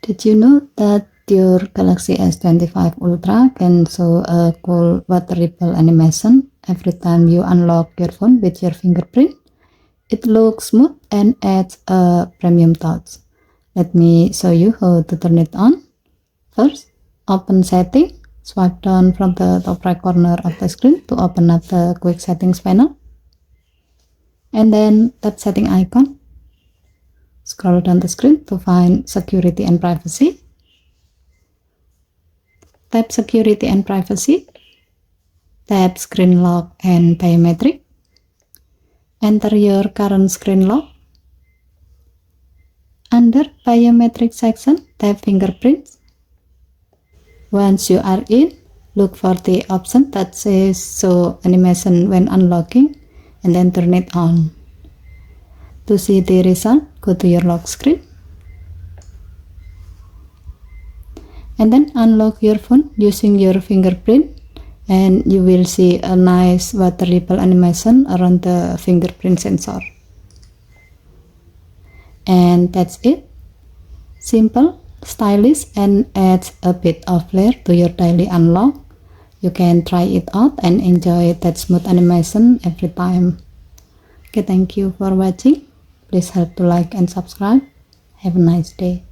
Did you know that your Galaxy S25 Ultra can show a cool water ripple animation every time you unlock your phone with your fingerprint? It looks smooth and adds a premium touch. Let me show you how to turn it on. First, open Setting. Swipe down from the top right corner of the screen to open up the Quick Settings panel. And then tap Setting icon. Scroll down the screen to find Security and Privacy. Tap Security and Privacy. Tap Screen Lock and Biometric. Enter your current screen lock. Under Biometric section, tap Fingerprints. Once you are in, look for the option that says Show Animation when unlocking and then turn it on. To see the result, go to your lock screen and then unlock your phone using your fingerprint, and you will see a nice water ripple animation around the fingerprint sensor. And that's it. Simple, stylish, and adds a bit of flair to your daily unlock. You can try it out and enjoy that smooth animation every time. Okay, thank you for watching. Please help to like and subscribe. Have a nice day.